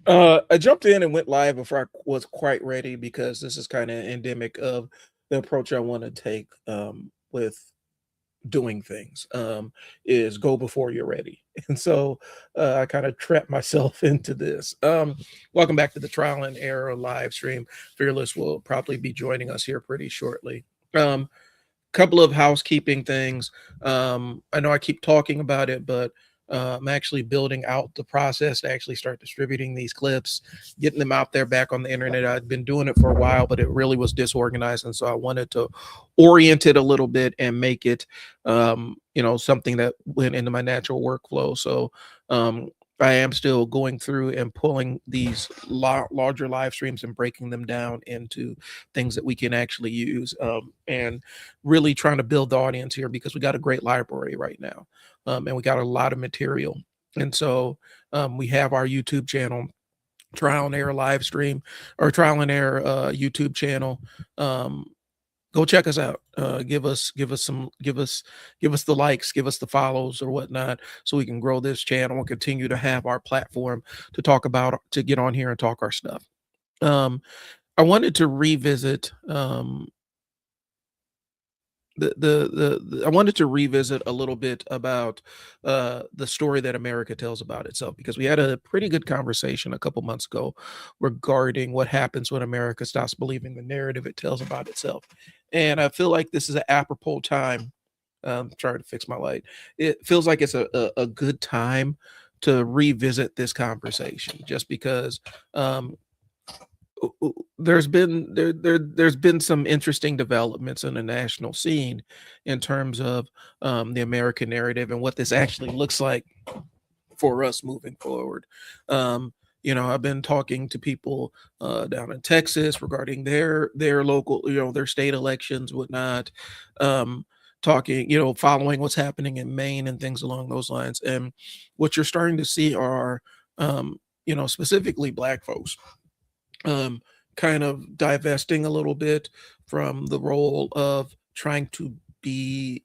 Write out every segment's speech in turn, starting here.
I jumped in and went live before I was quite ready because this is kind of endemic of the approach I want to take with doing things is go before you're ready. And so I kind of trapped myself into this. Welcome back to the Trial and Error live stream. Fearless will probably be joining us here pretty shortly. Um, Couple of housekeeping things. I know I keep talking about it, but I'm actually building out the process to actually start distributing these clips, getting them out there back on the internet. I've been doing it for a while, but it really was disorganized, and so I wanted to orient it a little bit and make it, something that went into my natural workflow. So um, I am still going through and pulling these larger live streams and breaking them down into things that we can actually use. And really trying to build the audience here because we got a great library right now, and we got a lot of material. And so we have our YouTube channel, Trial and Error live stream, or Trial and Error YouTube channel. Um, Go check us out. Give us the likes, give us the follows or whatnot, so we can grow this channel and continue to have our platform to talk about, to get on here and talk our stuff. Um, I wanted to revisit I wanted to revisit a little bit about the story that America tells about itself, because we had a pretty good conversation a couple months ago regarding what happens when America stops believing the narrative it tells about itself. And I feel like this is an apropos time. Trying to fix my light. It feels like it's a good time to revisit this conversation, just because there's been some interesting developments in the national scene in terms of the American narrative and what this actually looks like for us moving forward. I've been talking to people down in Texas regarding their local, their state elections, whatnot. Talking, following what's happening in Maine and things along those lines. And what you're starting to see are, specifically Black folks um, kind of divesting a little bit from the role of trying to be,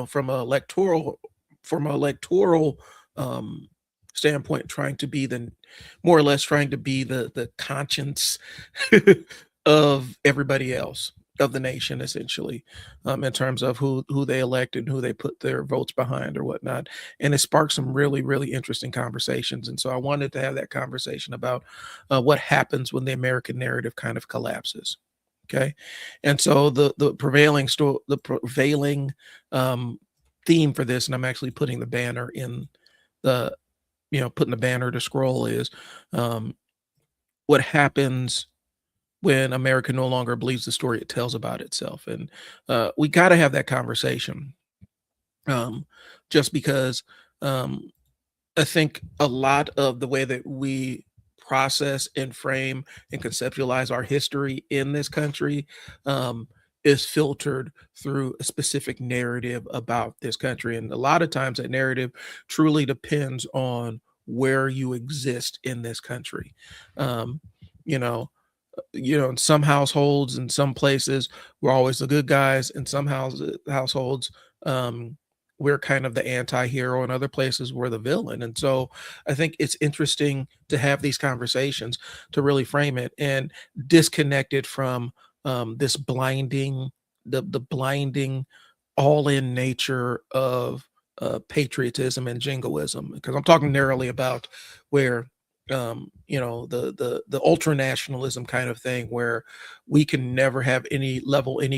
from an electoral um, standpoint, trying to be the, more or less trying to be the conscience of everybody else, of the nation, essentially, in terms of who they elect and who they put their votes behind or whatnot. And it sparked some really, really interesting conversations. And so I wanted to have that conversation about what happens when the American narrative kind of collapses. Okay. And so the prevailing theme for this, and I'm actually putting the banner in the, putting the banner to scroll, is um, what happens when America no longer believes the story it tells about itself. And we got to have that conversation, um, just because um, I think a lot of the way that we process and frame and conceptualize our history in this country is filtered through a specific narrative about this country. And a lot of times that narrative truly depends on where you exist in this country. Um, you know, in some households, in some places, we're always the good guys. In some households, um, we're kind of the anti-hero. In other places, we're the villain. And so I think it's interesting to have these conversations to really frame it and disconnect it from this blinding, the blinding, all-in nature of patriotism and jingoism. Because I'm talking narrowly about where the ultra nationalism kind of thing, where we can never have any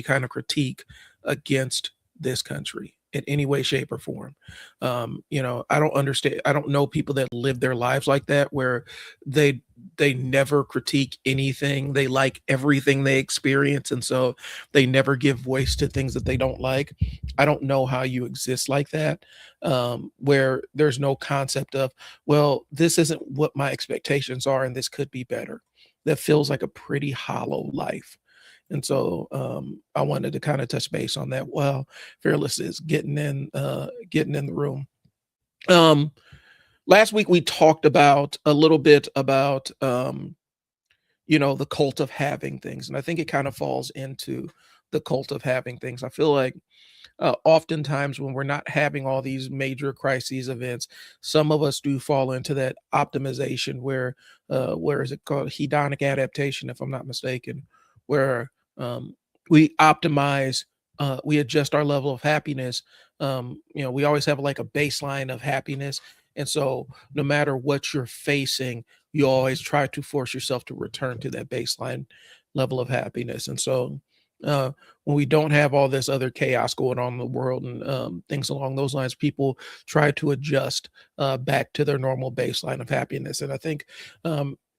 kind of critique against this country in any way, shape, or form. I don't understand. I don't know people that live their lives like that, where they they never critique anything. They like everything they experience, and so they never give voice to things that they don't like. I don't know how you exist like that, where there's no concept of, well, this isn't what my expectations are, and this could be better. That feels like a pretty hollow life. And so I wanted to kind of touch base on that while Fearless is getting in the room. Um, Last week we talked about a little bit about the cult of having things, and I think it kind of falls into the cult of having things. I feel like oftentimes when we're not having all these major crises events, some of us do fall into that optimization where is it called, hedonic adaptation, if I'm not mistaken, where we optimize, we adjust our level of happiness. We always have like a baseline of happiness, and so no matter what you're facing, you always try to force yourself to return to that baseline level of happiness. And so uh, when we don't have all this other chaos going on in the world and things along those lines, people try to adjust back to their normal baseline of happiness. And I think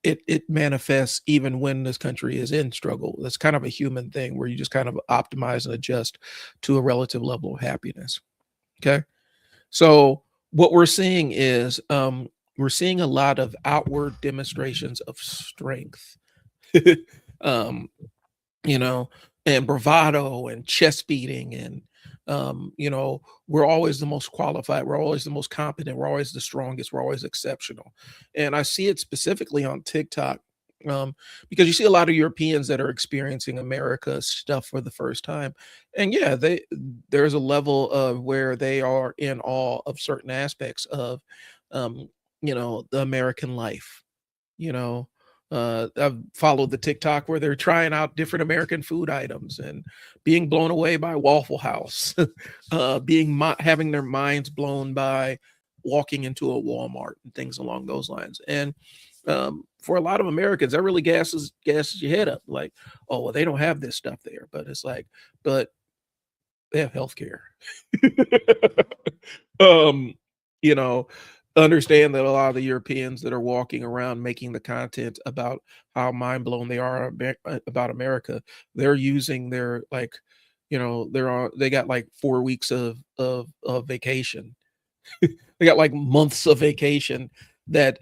it manifests even when this country is in struggle. That's kind of a human thing where you just kind of optimize and adjust to a relative level of happiness. Okay. So what we're seeing is we're seeing a lot of outward demonstrations of strength. um, you know, and bravado and chest beating and we're always the most qualified, we're always the most competent, we're always the strongest, we're always exceptional. And I see it specifically on TikTok because you see a lot of Europeans that are experiencing America stuff for the first time. And yeah, there's a level of where they are in awe of certain aspects of um, the American life. you know I've followed the TikTok where they're trying out different American food items and being blown away by Waffle House, having their minds blown by walking into a Walmart and things along those lines. And for a lot of Americans, that really gasses your head up, like, oh, well, they don't have this stuff there, but it's like, but they have healthcare. um, you know, Understand that a lot of the Europeans that are walking around making the content about how mind blown they are about America, they're using their like, they got like 4 weeks of vacation. They got like months of vacation that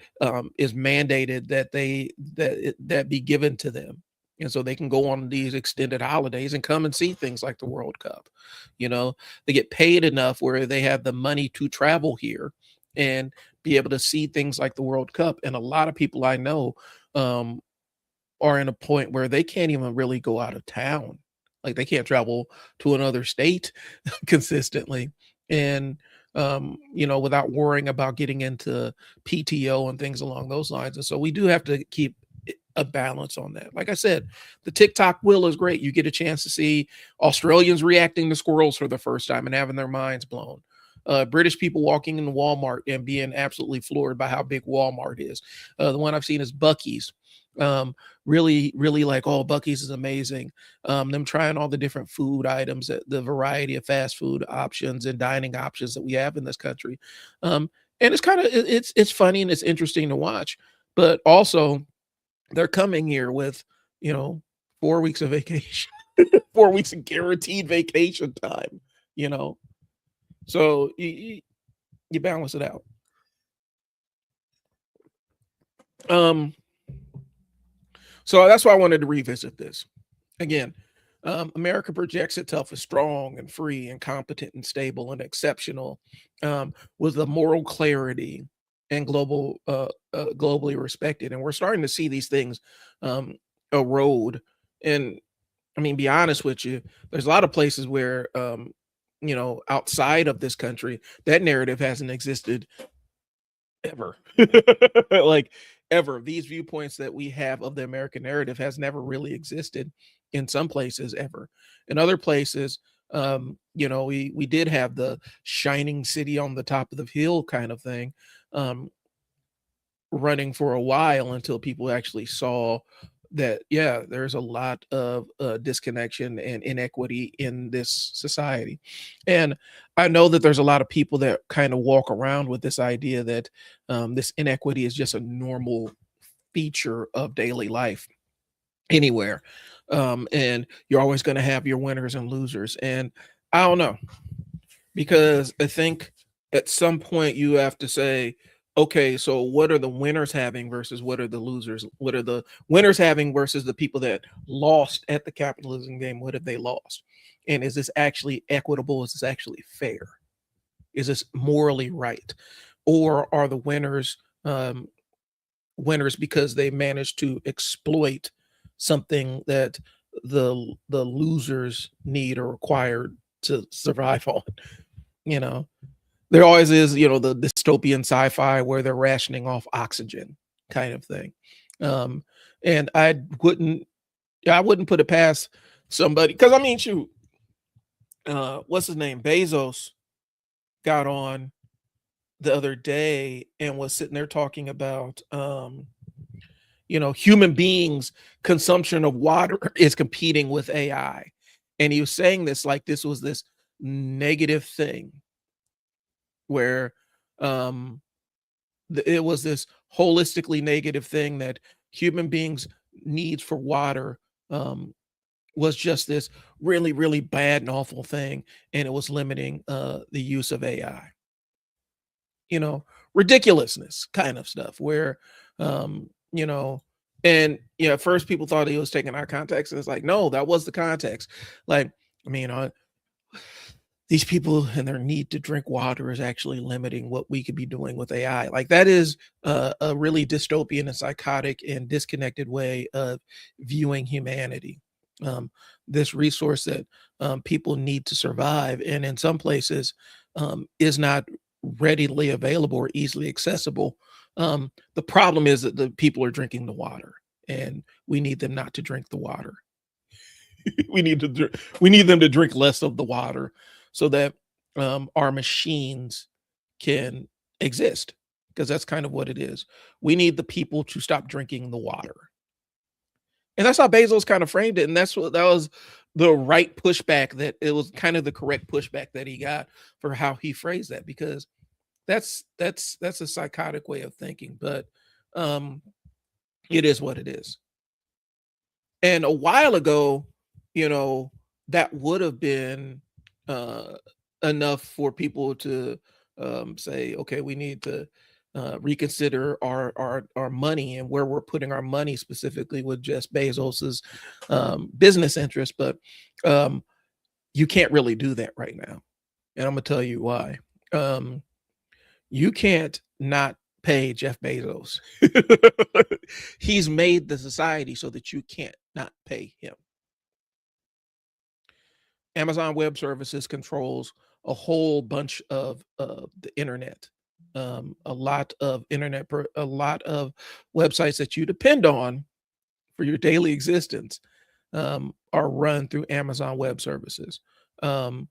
is mandated that that be given to them, and so they can go on these extended holidays and come and see things like the World Cup. They get paid enough where they have the money to travel here and be able to see things like the World Cup. And a lot of people I know um, are in a point where they can't even really go out of town. Like they can't travel to another state consistently. And without worrying about getting into PTO and things along those lines. And so we do have to keep a balance on that. Like I said, the TikTok wheel is great. You get a chance to see Australians reacting to squirrels for the first time and having their minds blown. British people walking in Walmart and being absolutely floored by how big Walmart is. The one I've seen is Bucky's. Really, really like, oh, Bucky's is amazing. Them trying all the different food items, the variety of fast food options and dining options that we have in this country. And it's kind of it's funny and it's interesting to watch, but also they're coming here with, you know, 4 weeks of vacation, 4 weeks of guaranteed vacation time, you know. So you balance it out. Um, so that's why I wanted to revisit this again. America projects itself as strong and free and competent and stable and exceptional, with the moral clarity and globally respected. And we're starting to see these things um, erode. And I mean, be honest with you, there's a lot of places where, outside of this country, that narrative hasn't existed ever. Like ever. These viewpoints that we have of the American narrative has never really existed in some places ever. In other places, we did have the shining city on the top of the hill kind of thing. Running for a while until people actually saw that, yeah, there's a lot of disconnection and inequity in this society. And I know that there's a lot of people that kind of walk around with this idea that this inequity is just a normal feature of daily life anywhere. And you're always going to have your winners and losers. And I don't know, because I think at some point you have to say, okay, so what are the winners having versus what are the losers? What are the winners having versus the people that lost at the capitalism game? What have they lost? And is this actually equitable? Is this actually fair? Is this morally right? Or are the winners winners because they managed to exploit something that the losers need or required to survive on. You know, there always is, the dystopian sci-fi where they're rationing off oxygen kind of thing. Um, and I wouldn't put it past somebody, because I mean, shoot, what's his name? Bezos got on the other day and was sitting there talking about human beings consumption of water is competing with AI. And he was saying this like this was this negative thing where um it was this holistically negative thing that human beings needs for water um was just this really really bad and awful thing, and it was limiting the use of AI. you know, Ridiculousness kind of stuff where, um, you know, and at first people thought he was taking our context, and it's like, no, that was the context. Like, I mean, these people and their need to drink water is actually limiting what we could be doing with AI. Like that is a really dystopian and psychotic and disconnected way of viewing humanity. Um, this resource that people need to survive, and in some places is not readily available or easily accessible. The problem is that the people are drinking the water, and we need them not to drink the water. We need them to drink less of the water so that our machines can exist, because that's kind of what it is. We need the people to stop drinking the water, and that's how Bezos kind of framed it, and that was the right pushback. That it was kind of the correct pushback that he got for how he phrased that, because that's a psychotic way of thinking, but um, it is what it is. And a while ago, you know, that would have been uh, enough for people to say, okay, we need to reconsider our money and where we're putting our money, specifically with Jeff Bezos's business interests. But um, you can't really do that right now, and I'm gonna tell you why. Um, you can't not pay Jeff Bezos. He's made the society so that you can't not pay him. Amazon Web Services controls a whole bunch of the internet. A lot of websites that you depend on for your daily existence are run through Amazon Web Services. Um,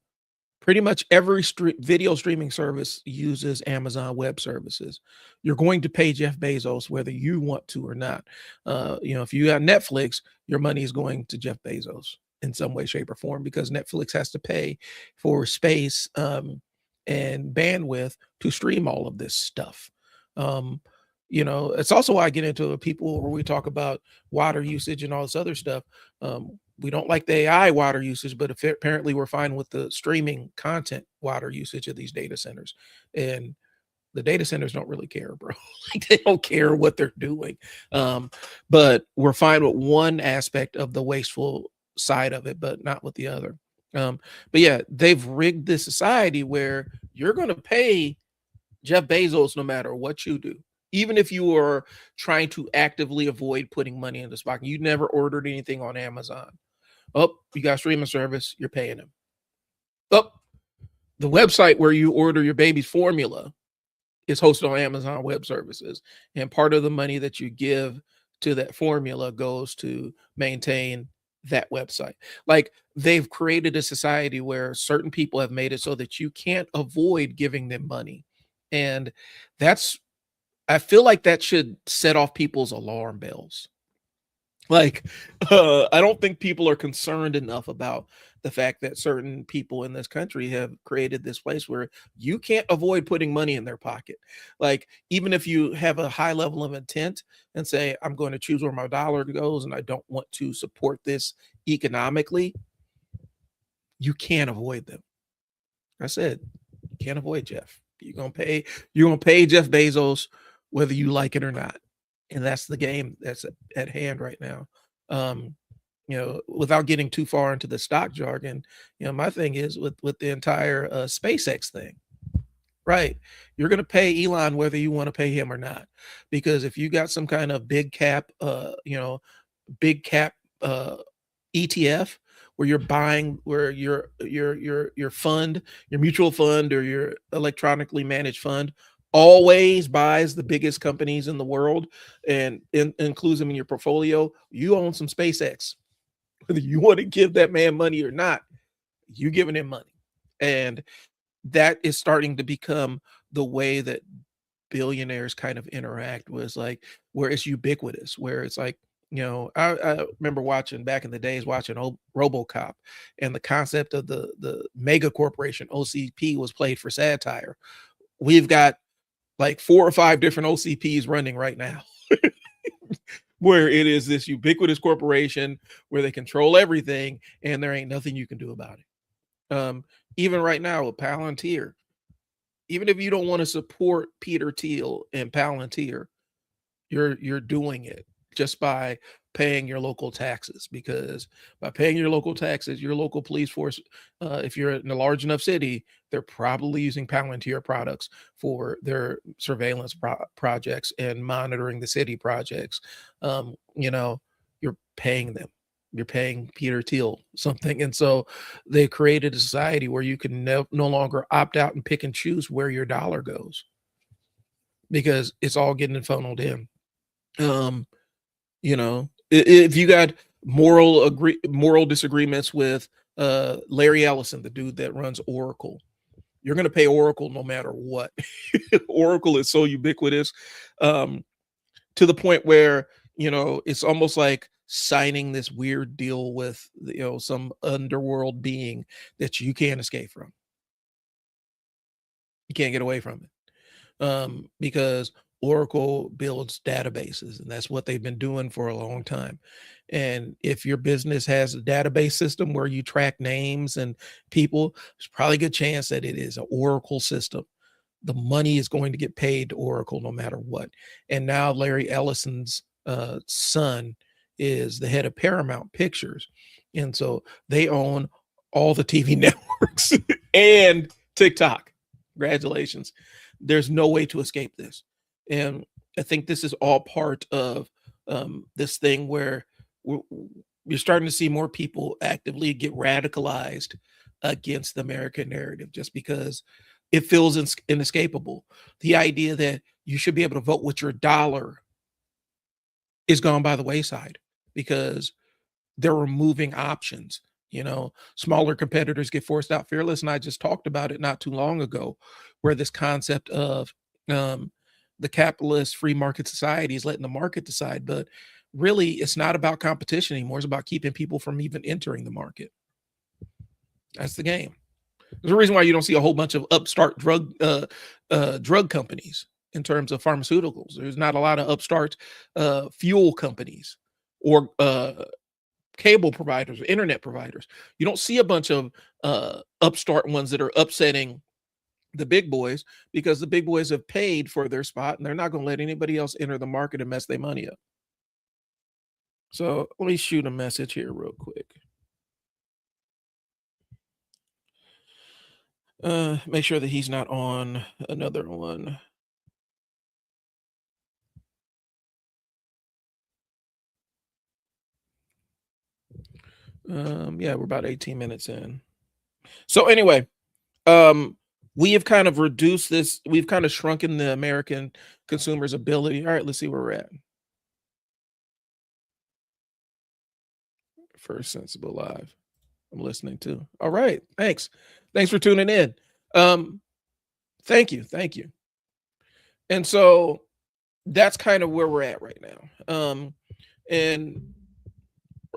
Pretty much every video streaming service uses Amazon Web Services. You're going to pay Jeff Bezos whether you want to or not. If you got Netflix, your money is going to Jeff Bezos in some way, shape, or form, because Netflix has to pay for space and bandwidth to stream all of this stuff. Um, it's also why I get into people where we talk about water usage and all this other stuff. We don't like the AI water usage, but apparently we're fine with the streaming content water usage of these data centers. And the data centers don't really care, bro. Like they don't care what they're doing. But we're fine with one aspect of the wasteful side of it, but not with the other. But yeah, they've rigged this society where you're going to pay Jeff Bezos no matter what you do. Even if you are trying to actively avoid putting money in the stock, you never ordered anything on Amazon. Oh, you got streaming service, you're paying him. Oh, the website where you order your baby's formula is hosted on Amazon Web Services. And part of the money that you give to that formula goes to maintain that website. Like they've created a society where certain people have made it so that you can't avoid giving them money. And that's, I feel like that should set off people's alarm bells. Like, I don't think people are concerned enough about the fact that certain people in this country have created this place where you can't avoid putting money in their pocket. Like, even if you have a high level of intent and say, I'm going to choose where my dollar goes and I don't want to support this economically, you can't avoid them. I said, you can't avoid Jeff. You're gonna pay Jeff Bezos whether you like it or not. And that's the game that's at hand right now. Um, without getting too far into the stock jargon, my thing is with the entire SpaceX thing, right? You're going to pay Elon whether you want to pay him or not, because if you got some kind of big cap, big cap uh, ETF where you're buying where your fund, your mutual fund or your electronically managed fund always buys the biggest companies in the world and includes them in your portfolio. You own some SpaceX. Whether you want to give that man money or not, you giving him money. And that is starting to become the way that billionaires kind of interact with, like, where it's ubiquitous, where it's like, I remember watching back in the days watching RoboCop, and the concept of the mega corporation OCP was played for satire. We've got like 4 or 5 different OCPs running right now, where it is this ubiquitous corporation where they control everything, and there ain't nothing you can do about it. Even right now with Palantir, even if you don't want to support Peter Thiel and Palantir, you're doing it just by paying your local taxes, because by paying your local taxes, your local police force, if you're in a large enough city, they're probably using Palantir products for their surveillance projects and monitoring the city projects. You're paying them. You're paying Peter Thiel something. And so they created a society where you can no longer opt out and pick and choose where your dollar goes, because it's all getting funneled in. Um, if you got moral disagreements with Larry Ellison, the dude that runs Oracle, you're going to pay Oracle no matter what. Oracle is so ubiquitous, to the point where it's almost like signing this weird deal with some underworld being that you can't escape from. You can't get away from it, because Oracle builds databases, and that's what they've been doing for a long time. And if your business has a database system where you track names and people, there's probably a good chance that it is an Oracle system. The money is going to get paid to Oracle no matter what. And now Larry Ellison's son is the head of Paramount Pictures. And so they own all the TV networks and TikTok. Congratulations. There's no way to escape this. And I think this is all part of this thing where you're starting to see more people actively get radicalized against the American narrative, just because it feels inescapable. The idea that you should be able to vote with your dollar is gone by the wayside, because they're removing options. Smaller competitors get forced out. Fearless and I just talked about it not too long ago, where this concept of the capitalist free market society is letting the market decide. But really, it's not about competition anymore. It's about keeping people from even entering the market. That's the game. There's a reason why you don't see a whole bunch of upstart drug companies in terms of pharmaceuticals. There's not a lot of upstart fuel companies or cable providers or internet providers. You don't see a bunch of upstart ones that are upsetting the big boys, because the big boys have paid for their spot and they're not going to let anybody else enter the market and mess their money up. So let me shoot a message here real quick. Make sure that he's not on another one. Yeah, we're about 18 minutes in. So anyway, we have kind of reduced this. We've kind of shrunken the American consumer's ability. All right, let's see where we're at. First Sensible Live. I'm listening to. All right, thanks. Thanks for tuning in. Thank you. And so that's kind of where we're at right now. And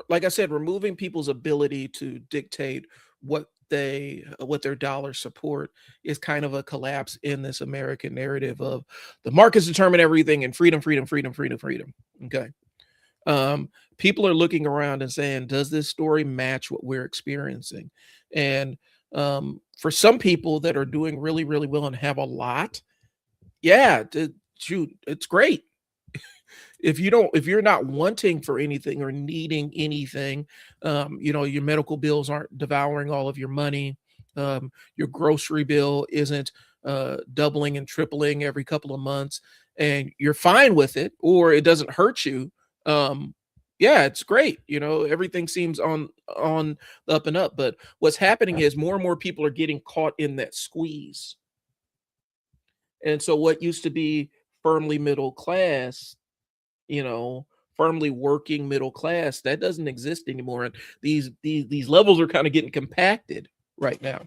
like I said, removing people's ability to dictate what their dollars support is kind of a collapse in this American narrative of the markets determine everything and freedom. Okay. People are looking around and saying, does this story match what we're experiencing? And for some people that are doing really, really well and have a lot, yeah, shoot, it's great. If you're not wanting for anything or needing anything, your medical bills aren't devouring all of your money. Your grocery bill isn't doubling and tripling every couple of months, and you're fine with it, or it doesn't hurt you. Yeah, it's great. Everything seems on the up and up. But what's happening is more and more people are getting caught in that squeeze. And so what used to be firmly middle class, you know, firmly working middle class, that doesn't exist anymore. And these levels are kind of getting compacted right now.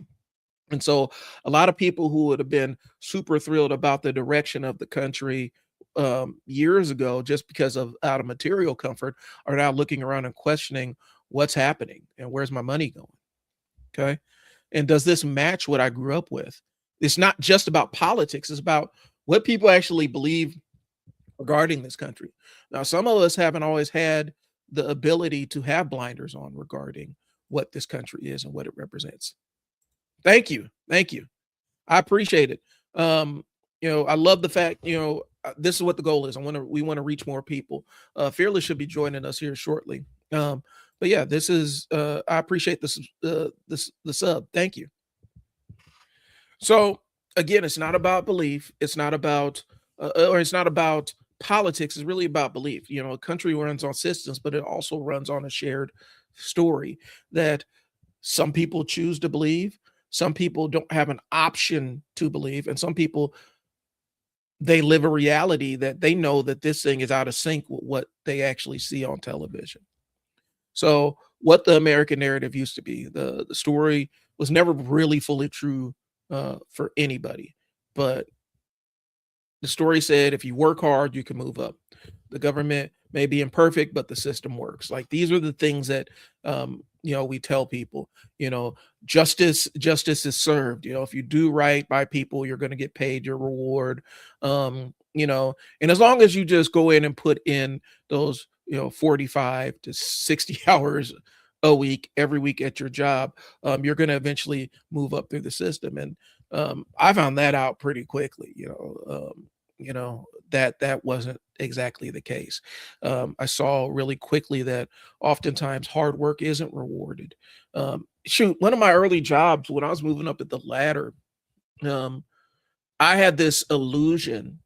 And so a lot of people who would have been super thrilled about the direction of the country years ago, just because of out of material comfort, are now looking around and questioning what's happening and where's my money going. Okay. And does this match what I grew up with? It's not just about politics, it's about what people actually believe regarding this country. Now, some of us haven't always had the ability to have blinders on regarding what this country is and what it represents. Thank you. Thank you. I appreciate it. I love the fact, this is what the goal is. We want to reach more people. Fearless should be joining us here shortly. But yeah, this is I appreciate this the sub. Thank you. So again, it's not about belief. It's not about or it's not about politics. It's really about belief. A country runs on systems, but it also runs on a shared story that some people choose to believe, some people don't have an option to believe, and some people, they live a reality that they know that this thing is out of sync with what they actually see on television. So what the American narrative used to be, the story was never really fully true for anybody. But the story said if you work hard, you can move up. The government may be imperfect, but the system works. Like, these are the things that we tell people. Justice is served. If you do right by people, you're going to get paid your reward. And as long as you just go in and put in those 45 to 60 hours a week every week at your job, you're going to eventually move up through the system. And I found that out pretty quickly. That wasn't exactly the case. I saw really quickly that oftentimes hard work isn't rewarded. Shoot, one of my early jobs when I was moving up at the ladder, um, I had this illusion.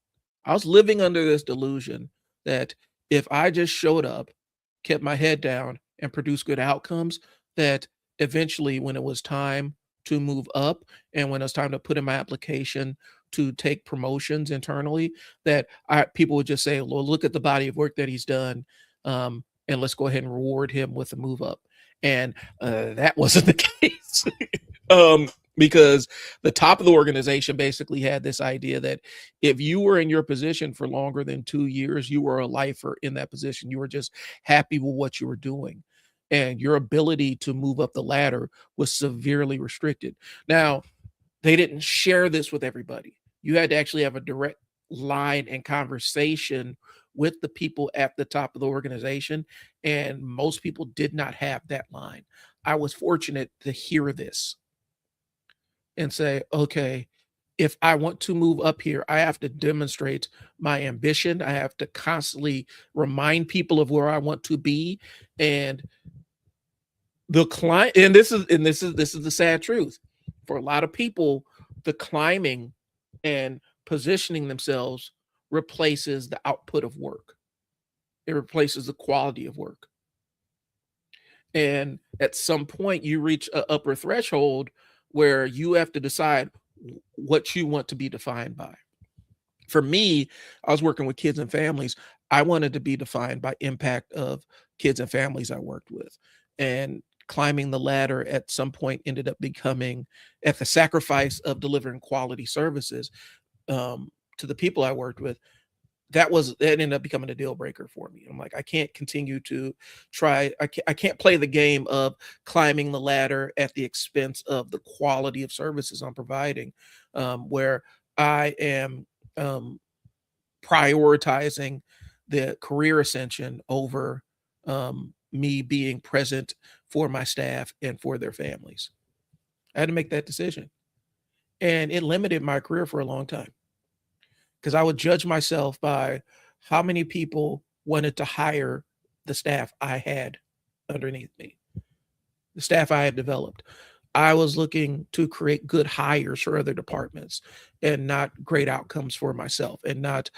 I was living under this delusion that if I just showed up, kept my head down, and produced good outcomes, that eventually, when it was time to move up and when it was time to put in my application to take promotions internally, that people would just say, "Well, look at the body of work that he's done, and let's go ahead and reward him with a move up." And that wasn't the case. Because the top of the organization basically had this idea that if you were in your position for longer than 2 years, you were a lifer in that position. You were just happy with what you were doing. And your ability to move up the ladder was severely restricted. Now, they didn't share this with everybody. You had to actually have a direct line and conversation with the people at the top of the organization. And most people did not have that line. I was fortunate to hear this and say, okay, if I want to move up here, I have to demonstrate my ambition. I have to constantly remind people of where I want to be. And the climb, and this is the sad truth. For a lot of people, the climbing and positioning themselves replaces the output of work. It replaces the quality of work. And at some point, you reach an upper threshold where you have to decide what you want to be defined by. For me, I was working with kids and families. I wanted to be defined by impact of kids and families I worked with. And climbing the ladder at some point ended up becoming at the sacrifice of delivering quality services to the people I worked with. That ended up becoming a deal breaker for me. I'm like, I can't continue to I can't play the game of climbing the ladder at the expense of the quality of services I'm providing, where I am prioritizing the career ascension over me being present for my staff and for their families. I had to make that decision. And it limited my career for a long time because I would judge myself by how many people wanted to hire the staff I had underneath me, the staff I had developed. I was looking to create good hires for other departments and not great outcomes for myself and not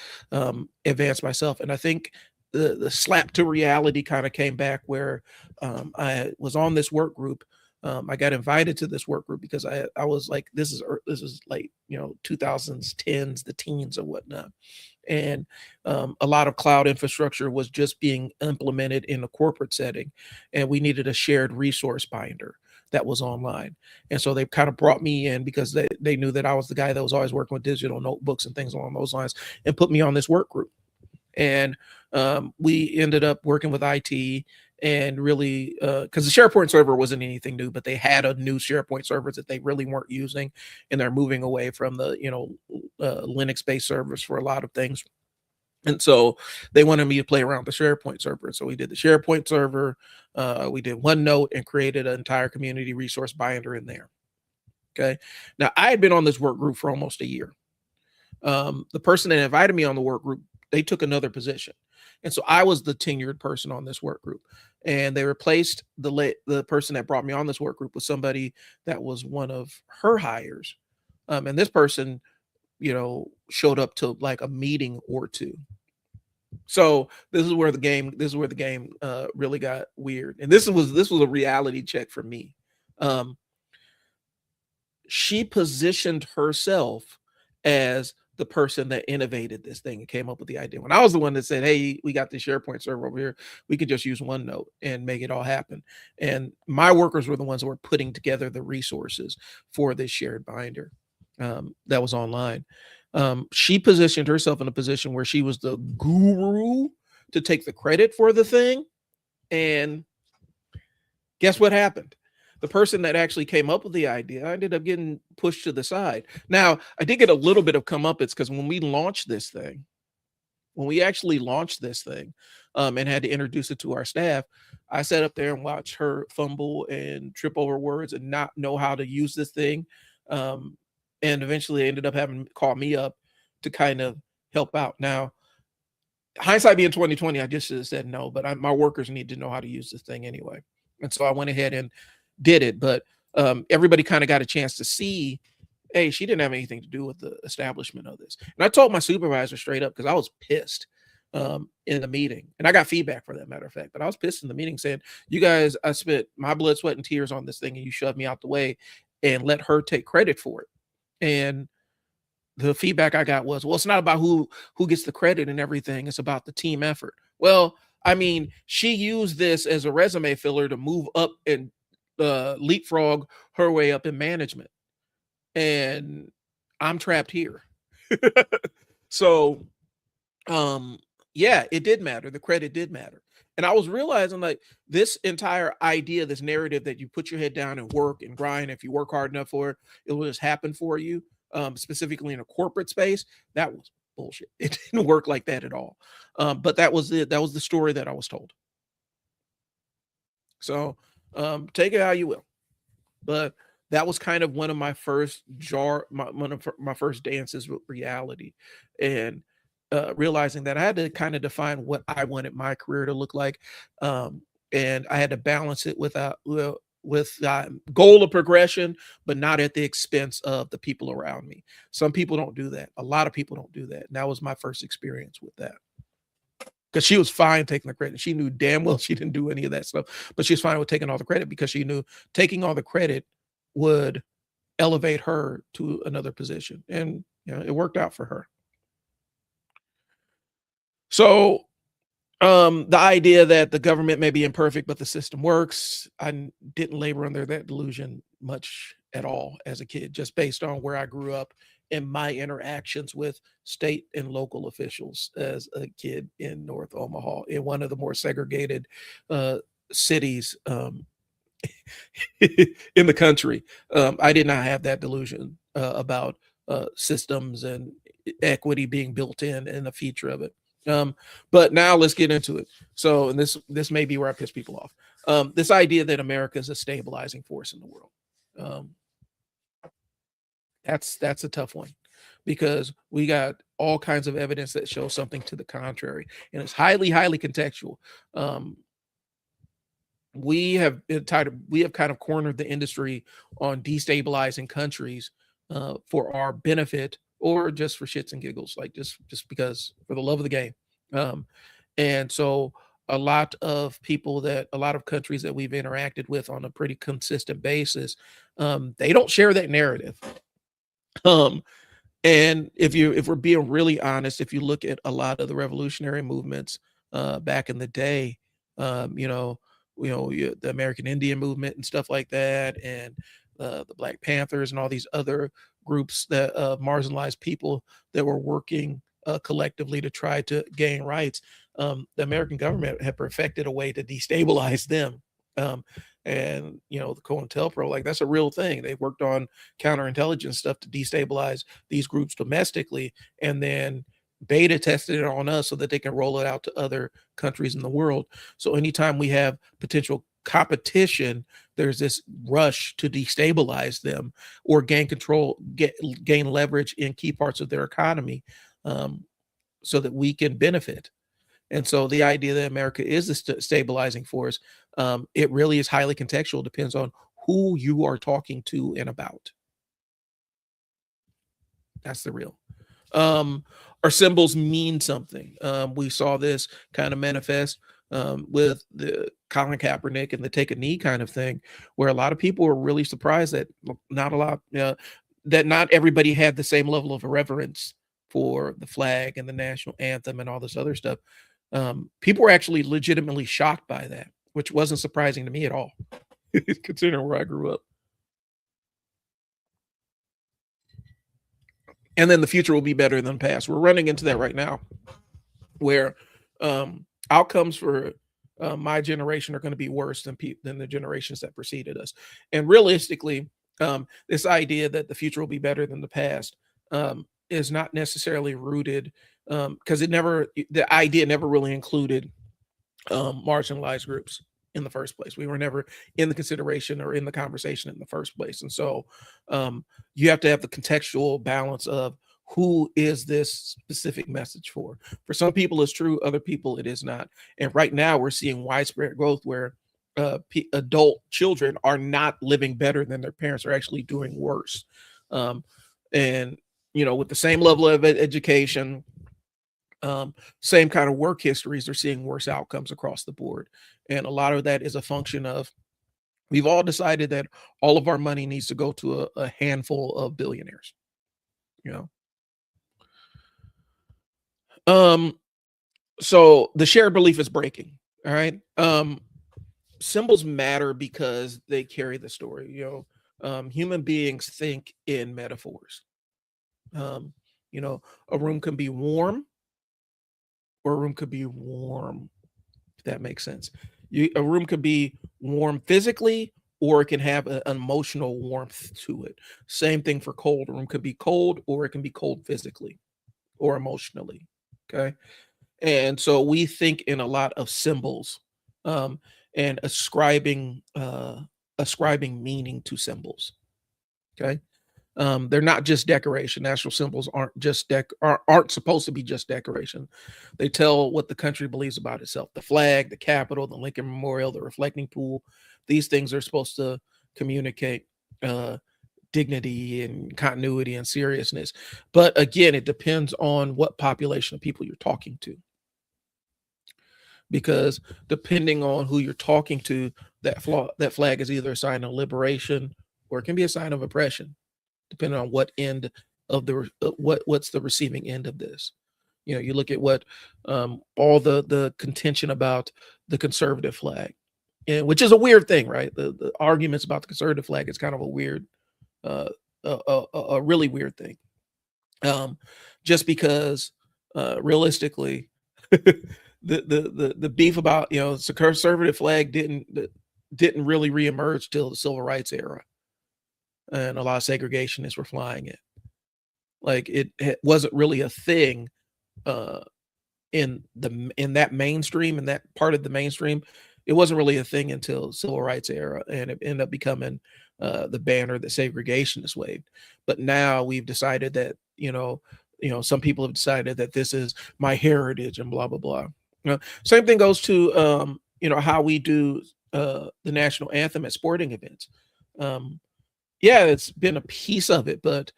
advance myself. And I think the slap to reality kind of came back where I was on this work group. I got invited to this work group because I was like, this is like, 2000s, tens, the teens or whatnot. And a lot of cloud infrastructure was just being implemented in a corporate setting, and we needed a shared resource binder that was online. And so they kind of brought me in because they knew that I was the guy that was always working with digital notebooks and things along those lines, and put me on this work group. And we ended up working with IT and really, because the SharePoint server wasn't anything new, but they had a new SharePoint servers that they really weren't using, and they're moving away from the Linux-based servers for a lot of things. And so they wanted me to play around with the SharePoint server. So we did the SharePoint server, we did OneNote, and created an entire community resource binder in there. Okay. Now I had been on this work group for almost a year. The person that invited me on the work group, they took another position. And so I was the tenured person on this work group. And they replaced the person that brought me on this work group with somebody that was one of her hires. And this person, showed up to like a meeting or two. So this is where the game really got weird. And this was a reality check for me. She positioned herself as the person that innovated this thing and came up with the idea. When I was the one that said, hey, we got this SharePoint server over here, we could just use OneNote and make it all happen. And my workers were the ones that were putting together the resources for this shared binder that was online. She positioned herself in a position where she was the guru to take the credit for the thing. And guess what happened? The person that actually came up with the idea ended up getting pushed to the side. Now, I did get a little bit of comeuppance because when we actually launched this thing and had to introduce it to our staff, I sat up there and watched her fumble and trip over words and not know how to use this thing. And eventually I ended up having to call me up to kind of help out. Now, hindsight being 2020, I just should have said no, but my workers need to know how to use this thing anyway. And so I went ahead and did it. But everybody kind of got a chance to see, hey, she didn't have anything to do with the establishment of this. And I told my supervisor straight up, because I was pissed in the meeting. And I got feedback for that, matter of fact. But I was pissed in the meeting saying, you guys, I spent my blood, sweat, and tears on this thing, and you shoved me out the way and let her take credit for it. And the feedback I got was, well, it's not about who gets the credit and everything. It's about the team effort. Well, I mean, she used this as a resume filler to move up and leapfrog her way up in management. And I'm trapped here. So, yeah, it did matter. The credit did matter. And I was realizing like this entire idea, this narrative that you put your head down and work and grind. If you work hard enough for it, it will just happen for you. Specifically in a corporate space, that was bullshit. It didn't work like that at all. But that was it. That was the story that I was told. So take it how you will. But that was kind of one of my first one of my first dances with reality, and realizing that I had to kind of define what I wanted my career to look like, and I had to balance it with goal of progression, but not at the expense of the people around me. Some people don't do that. A lot of people don't do that. And that was my first experience with that. Because she was fine taking the credit. She knew damn well she didn't do any of that stuff, but she was fine with taking all the credit because she knew taking all the credit would elevate her to another position. And it worked out for her. So the idea that the government may be imperfect, but the system works, I didn't labor under that delusion much at all as a kid, just based on where I grew up and my interactions with state and local officials as a kid in North Omaha, in one of the more segregated cities in the country. I did not have that delusion about systems and equity being built in a feature of it. But now let's get into it. So, and this may be where I piss people off. This idea that America is a stabilizing force in the world. That's a tough one, because we got all kinds of evidence that shows something to the contrary, and it's highly, highly contextual. We have kind of cornered the industry on destabilizing countries for our benefit, or just for shits and giggles, like just because for the love of the game. And so a lot of countries that we've interacted with on a pretty consistent basis, they don't share that narrative. Um, and if we're being really honest, if you look at a lot of the revolutionary movements back in the day, you know, the American Indian movement and stuff like that, and the Black Panthers and all these other groups that marginalized people that were working collectively to try to gain rights. The American government had perfected a way to destabilize them. Um, and the COINTELPRO, like that's a real thing. They worked on counterintelligence stuff to destabilize these groups domestically, and then beta tested it on us so that they can roll it out to other countries in the world. So anytime we have potential competition, there's this rush to destabilize them or gain leverage in key parts of their economy, um, so that we can benefit. And so the idea that America is a stabilizing force, it really is highly contextual, depends on who you are talking to and about. That's the real. Um, our symbols mean something. We saw this kind of manifest with the Colin Kaepernick and the take a knee kind of thing, where a lot of people were really surprised that not everybody had the same level of reverence for the flag and the national anthem and all this other stuff. People were actually legitimately shocked by that, which wasn't surprising to me at all, considering where I grew up. And then the future will be better than the past. We're running into that right now, where outcomes for my generation are going to be worse than the generations that preceded us. And realistically, this idea that the future will be better than the past is not necessarily rooted, because the idea never really included marginalized groups in the first place. We were never in the consideration or in the conversation in the first place. And so you have to have the contextual balance of who is this specific message for. For some people, it's true. Other people, it is not. And right now, we're seeing widespread growth where adult children are not living better than their parents, are actually doing worse. And with the same level of education, same kind of work histories, they're seeing worse outcomes across the board. And a lot of that is a function of we've all decided that all of our money needs to go to a handful of billionaires. You know, um, so the shared belief is breaking. All right. Symbols matter because they carry the story. Human beings think in metaphors. Um, a room can be warm or a room could be warm, if that makes sense. A room could be warm physically, or it can have an emotional warmth to it. Same thing for cold. A room could be cold, or it can be cold physically or emotionally. Okay. And so we think in a lot of symbols, and ascribing meaning to symbols. Okay. They're not just decoration. National symbols aren't supposed to be just decoration. They tell what the country believes about itself. The flag, the Capitol, the Lincoln Memorial, the reflecting pool. These things are supposed to communicate uh, dignity and continuity and seriousness. But again, it depends on what population of people you're talking to, because depending on who you're talking to, that flag is either a sign of liberation or it can be a sign of oppression, depending on what end of what's the receiving end of this. You look at what all the contention about the conservative flag, and which is a weird thing, right? The arguments about the conservative flag is kind of a weird, uh, a really weird thing. Just because realistically, the beef about the conservative flag didn't really reemerge till the civil rights era, and a lot of segregationists were flying it. Like it wasn't really a thing uh, in that mainstream, in that part of the mainstream. It wasn't really a thing until civil rights era, and it ended up becoming the banner that segregationists waved. But now we've decided that some people have decided that this is my heritage and blah blah blah. Same thing goes to how we do the national anthem at sporting events. Um, yeah, it's been a piece of it, but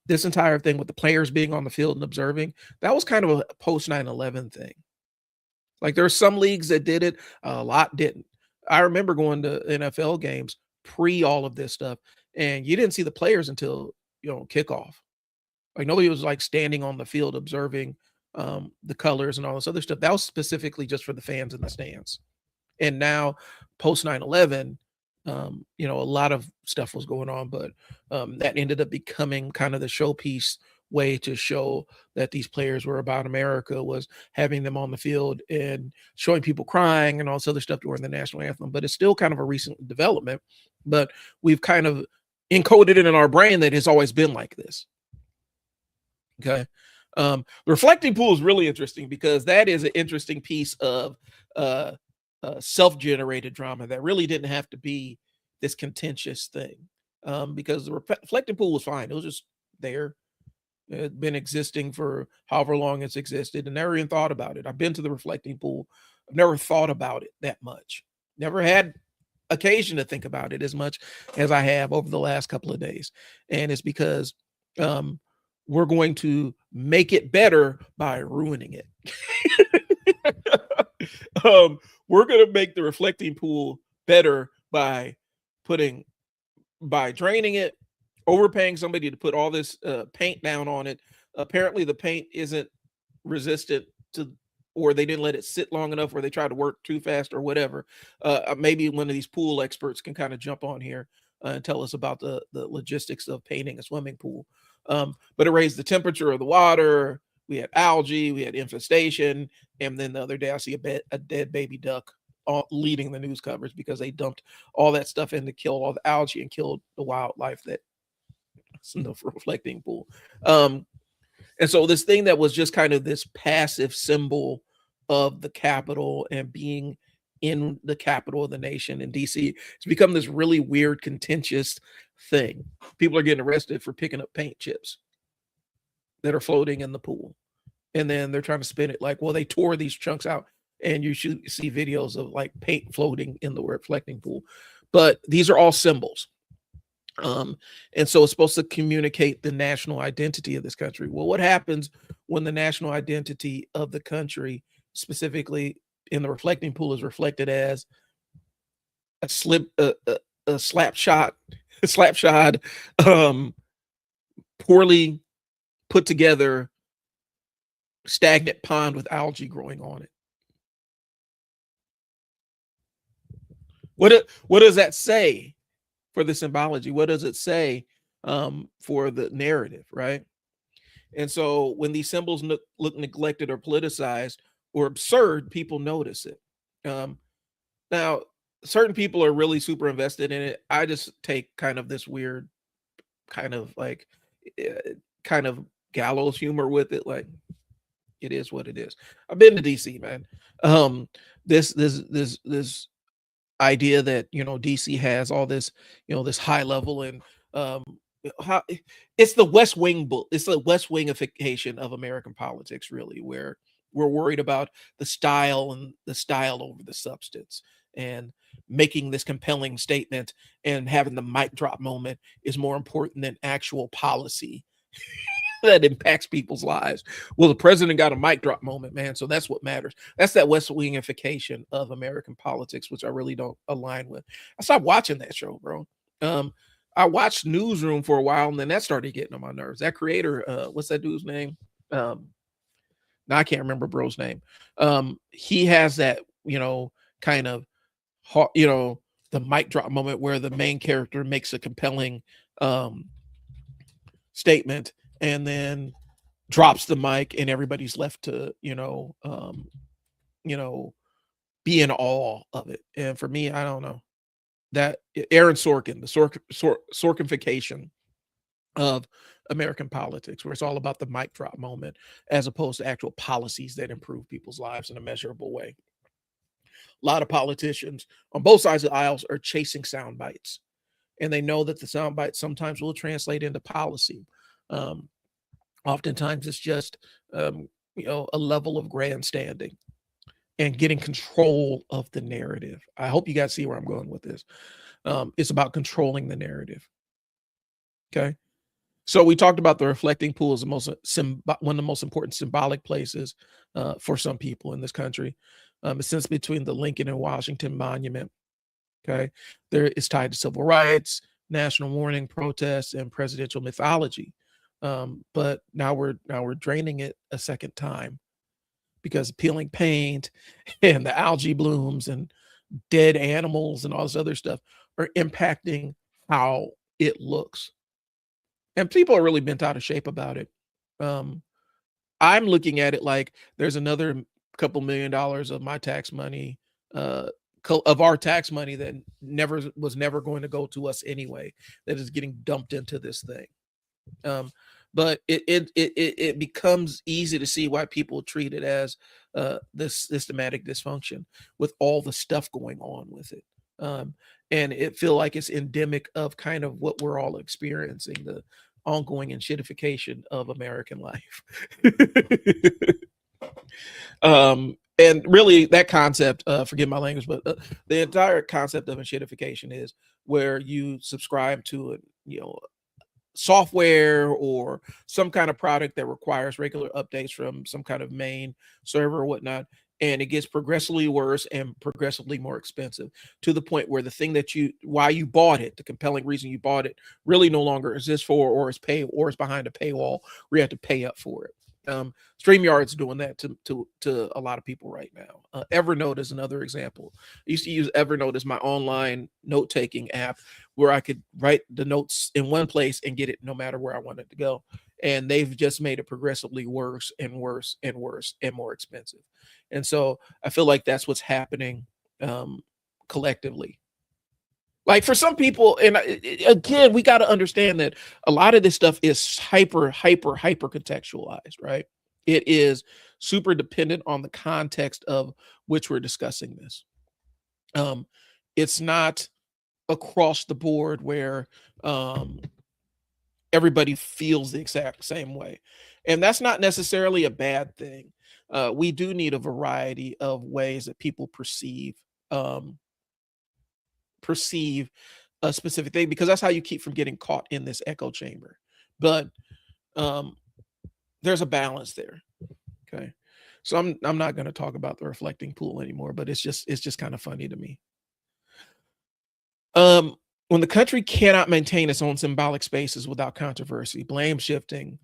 this entire thing with the players being on the field and observing, that was kind of a post 9/11 thing. Like there's some leagues that did it, a lot didn't. I remember going to NFL games pre all of this stuff, and you didn't see the players until kickoff. Like nobody was like standing on the field observing the colors and all this other stuff. That was specifically just for the fans in the stands. And now post 9/11, a lot of stuff was going on, but that ended up becoming kind of the showpiece way to show that these players were about America, was having them on the field and showing people crying and all this other stuff during the national anthem. But it's still kind of a recent development, but we've kind of encoded it in our brain that it's always been like this. Okay. The reflecting pool is really interesting because that is an interesting piece of uh, self-generated drama that really didn't have to be this contentious thing, because the reflecting pool was fine. It was just there. It had been existing for however long it's existed, and never even thought about it. I've been to the reflecting pool. I've never thought about it that much. Never had occasion to think about it as much as I have over the last couple of days. And it's because um, we're going to make it better by ruining it. We're going to make the reflecting pool better by draining it, overpaying somebody to put all this paint down on it. Apparently the paint isn't resistant to, or they didn't let it sit long enough, or they tried to work too fast or whatever. Maybe one of these pool experts can kind of jump on here and tell us about the logistics of painting a swimming pool. But it raised the temperature of the water. We had algae, we had infestation, and then the other day I see a dead baby duck leading the news coverage because they dumped all that stuff in to kill all the algae and killed the wildlife that's in the reflecting pool. And so this thing that was just kind of this passive symbol of the capital and being in the capital of the nation in DC, it's become this really weird, contentious thing. People are getting arrested for picking up paint chips that are floating in the pool. And then they're trying to spin it like, well, they tore these chunks out. And you should see videos of like paint floating in the reflecting pool. But these are all symbols. And so it's supposed to communicate the national identity of this country. Well, what happens when the national identity of the country, specifically in the reflecting pool, is reflected as a slapshot, poorly put together, stagnant pond with algae growing on it? What does that say for the symbology? What does it say for the narrative, right? And so when these symbols look neglected or politicized or absurd, people notice it. Now, certain people are really super invested in it. I just take kind of this weird kind of like kind of gallows humor with it. Like, it is what it is. I've been to DC, man. This idea that DC has all this this high level and how it's the West Wing it's the West Wingification of American politics, really, where we're worried about the style and the style over the substance, and making this compelling statement and having the mic drop moment is more important than actual policy that impacts people's lives. Well, the president got a mic drop moment, man. So that's what matters. That's that West Wingification of American politics, which I really don't align with. I stopped watching that show, bro. I watched Newsroom for a while, and then that started getting on my nerves. That creator, what's that dude's name? Now I can't remember bro's name. He has that, kind of, the mic drop moment where the main character makes a compelling statement and then drops the mic, and everybody's left to be in awe of it. And for me, I don't know, that Aaron Sorkin, the Sorkinification of American politics, where it's all about the mic drop moment as opposed to actual policies that improve people's lives in a measurable way. A lot of politicians on both sides of the aisles are chasing sound bites, and they know that the sound bites sometimes will translate into policy. Oftentimes it's just a level of grandstanding and getting control of the narrative. I hope you guys see where I'm going with this. It's about controlling the narrative. Okay. So we talked about the reflecting pool as one of the most important symbolic places for some people in this country. It sits between the Lincoln and Washington Monument. Okay, there is tied to civil rights, national mourning, protests, and presidential mythology. But now we're draining it a second time because peeling paint and the algae blooms and dead animals and all this other stuff are impacting how it looks. And people are really bent out of shape about it. Um, I'm looking at it like there's another couple $1,000,000 of my tax money, uh, of our tax money that never going to go to us anyway, that is getting dumped into this thing. Um, but it becomes easy to see why people treat it as this systematic dysfunction with all the stuff going on with it. Um, and it feel like it's endemic of kind of what we're all experiencing, the ongoing shitification of American life. And really that concept, forgive my language, but the entire concept of shitification is where you subscribe to it, software or some kind of product that requires regular updates from some kind of main server or whatnot, and it gets progressively worse and progressively more expensive to the point where the thing that why you bought it, the compelling reason you bought it, really no longer exists for, or is behind a paywall where you have to pay up for it. StreamYard's doing that to a lot of people right now. Evernote is another example. I used to use Evernote as my online note-taking app where I could write the notes in one place and get it no matter where I wanted to go. And they've just made it progressively worse and worse and worse and more expensive. And so I feel like that's what's happening collectively. Like for some people, and again, we got to understand that a lot of this stuff is hyper contextualized, right? It is super dependent on the context of which we're discussing this. It's not across the board where everybody feels the exact same way. And that's not necessarily a bad thing. We do need a variety of ways that people perceive a specific thing, because that's how you keep from getting caught in this echo chamber. But um, there's a balance there. Okay. So I'm not going to talk about the reflecting pool anymore, but it's just kind of funny to me. When the country cannot maintain its own symbolic spaces without controversy, blame shifting,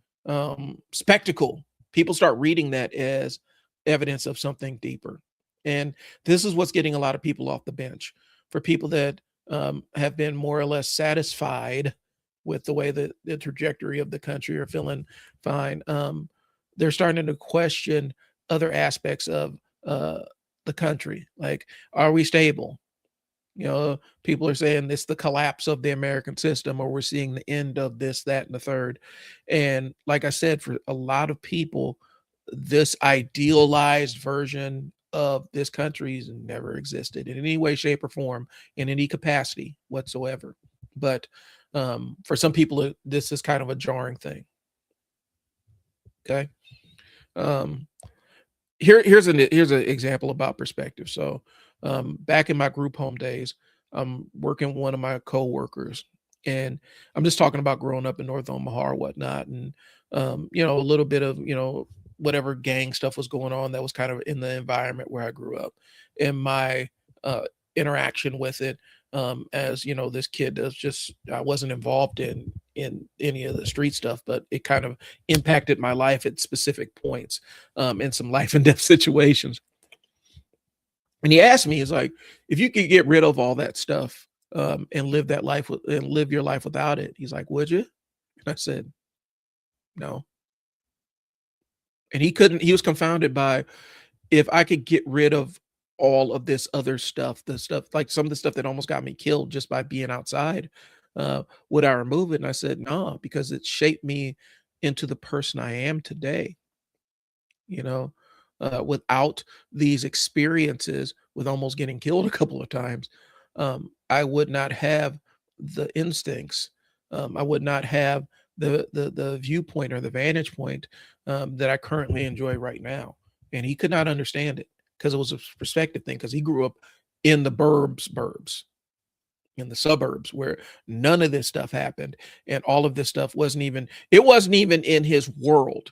spectacle, people start reading that as evidence of something deeper. And this is what's getting a lot of people off the bench. For people that have been more or less satisfied with the way that the trajectory of the country are feeling fine, they're starting to question other aspects of the country. Like, are we stable? People are saying it's the collapse of the American system, or we're seeing the end of this, that, and the third. And like I said, for a lot of people, this idealized version of this country's never existed in any way, shape, or form, in any capacity whatsoever. But for some people, this is kind of a jarring thing. Okay. Here's an example about perspective. So back in my group home days, I'm working with one of my coworkers, and I'm just talking about growing up in North Omaha or whatnot, and a little bit of whatever gang stuff was going on that was kind of in the environment where I grew up, and my interaction with it. As this kid does, just I wasn't involved in any of the street stuff, but it kind of impacted my life at specific points in some life and death situations. And he asked me, he's like, if you could get rid of all that stuff and live that life and live your life without it, he's like, would you? And I said, no. And he was confounded by, if I could get rid of all of this other stuff, the stuff, like some of the stuff that almost got me killed just by being outside, would I remove it? And I said, no, because it shaped me into the person I am today. you know, without these experiences with almost getting killed a couple of times, I would not have the instincts. I would not have the viewpoint or the vantage point that I currently enjoy right now. And he could not understand it because it was a perspective thing. Because he grew up in the burbs, in the suburbs where none of this stuff happened, and all of this stuff wasn't even in his world.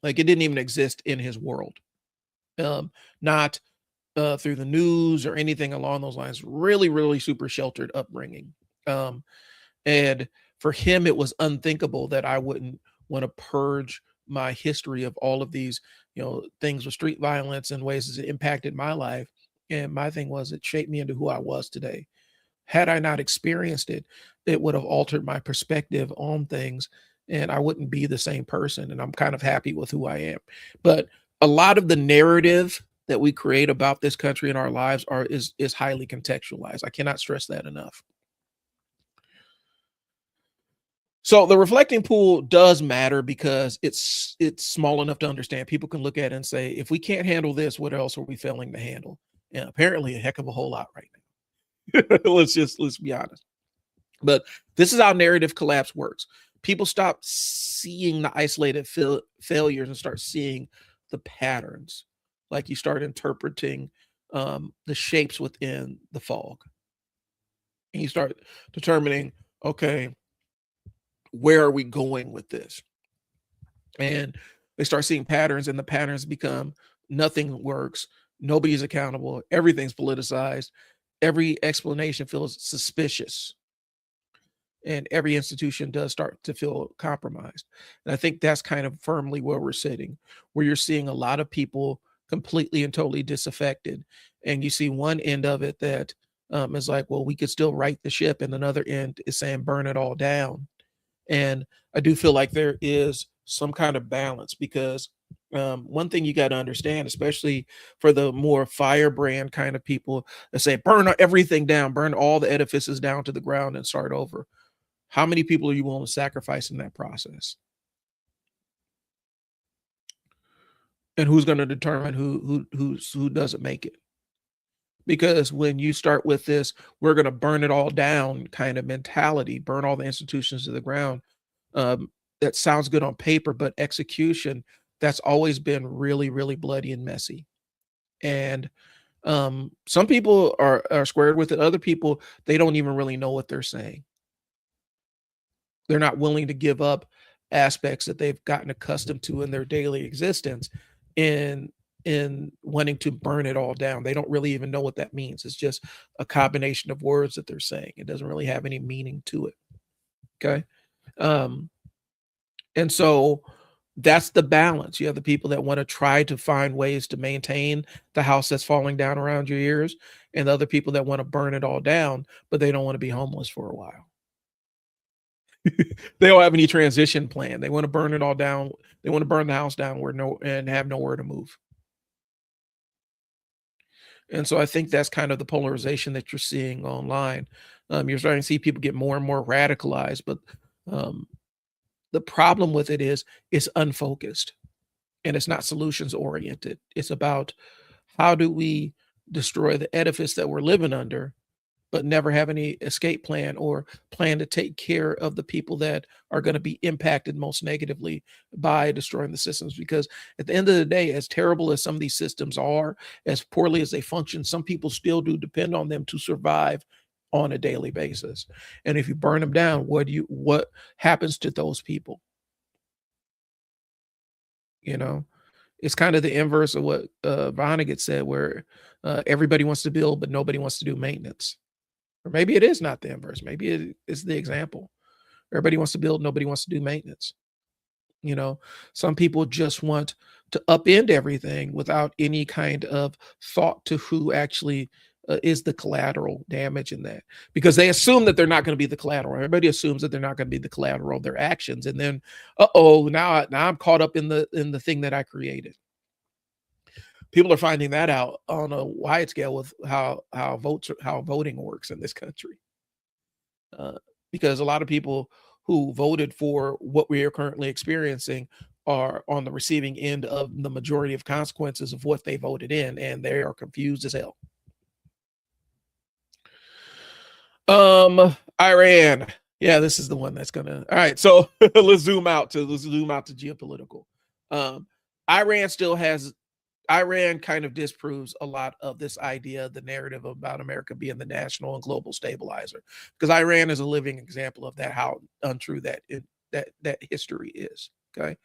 Like, it didn't even exist in his world. Not through the news or anything along those lines. Really, really super sheltered upbringing. Um, and for him, it was unthinkable that I wouldn't want to purge my history of all of these, things with street violence and ways that it impacted my life. And my thing was, it shaped me into who I was today. Had I not experienced it, it would have altered my perspective on things and I wouldn't be the same person. And I'm kind of happy with who I am. But a lot of the narrative that we create about this country and our lives is highly contextualized. I cannot stress that enough. So the reflecting pool does matter because it's small enough to understand. People can look at it and say, if we can't handle this, what else are we failing to handle? And apparently a heck of a whole lot right now. let's be honest. But this is how narrative collapse works. People stop seeing the isolated failures and start seeing the patterns. Like you start interpreting the shapes within the fog. And you start determining, okay, where are we going with this? And they start seeing patterns, and the patterns become nothing works, nobody's accountable, everything's politicized, every explanation feels suspicious, and every institution does start to feel compromised. And I think that's kind of firmly where we're sitting, where you're seeing a lot of people completely and totally disaffected. And you see one end of it that is like, well, we could still right the ship, and another end is saying burn it all down. And I do feel like there is some kind of balance because one thing you got to understand, especially for the more firebrand kind of people that say, burn everything down, burn all the edifices down to the ground and start over. How many people are you willing to sacrifice in that process? And who's going to determine who doesn't make it? Because when you start with this, we're going to burn it all down kind of mentality, burn all the institutions to the ground. Um, that sounds good on paper, but execution, that's always been really, really bloody and messy. And some people are squared with it. Other people, they don't even really know what they're saying. They're not willing to give up aspects that they've gotten accustomed to in their daily existence in wanting to burn it all down. They don't really even know what that means. It's just a combination of words that they're saying. It doesn't really have any meaning to it. Okay. Um, and so that's the balance. You have the people that want to try to find ways to maintain the house that's falling down around your ears, and the other people that want to burn it all down, but they don't want to be homeless for a while. They don't have any transition plan. They want to burn it all down. They want to burn the house down and have nowhere to move. And so I think that's kind of the polarization that you're seeing online. You're starting to see people get more and more radicalized, but um, the problem with it is it's unfocused and it's not solutions oriented. It's about how do we destroy the edifice that we're living under but never have any escape plan or plan to take care of the people that are going to be impacted most negatively by destroying the systems. Because at the end of the day, as terrible as some of these systems are, as poorly as they function, some people still do depend on them to survive on a daily basis. And if you burn them down, what happens to those people? You know, it's kind of the inverse of what Vonnegut said, where everybody wants to build, but nobody wants to do maintenance. Or maybe it is not the inverse. Maybe it is the example. Everybody wants to build, nobody wants to do maintenance. You know, some people just want to upend everything without any kind of thought to who actually is the collateral damage in that, because they assume that they're not going to be the collateral. Everybody assumes that they're not going to be the collateral of their actions, and then, now I'm caught up in the thing that I created. People are finding that out on a wide scale with how voting works in this country. Uh, because a lot of people who voted for what we are currently experiencing are on the receiving end of the majority of consequences of what they voted in, and they are confused as hell. Iran. Yeah, this is the one that's gonna. All right, so let's zoom out to geopolitical. Um, Iran still has Iran kind of disproves a lot of this idea, the narrative about America being the national and global stabilizer, because Iran is a living example of that, how untrue that history is. Okay.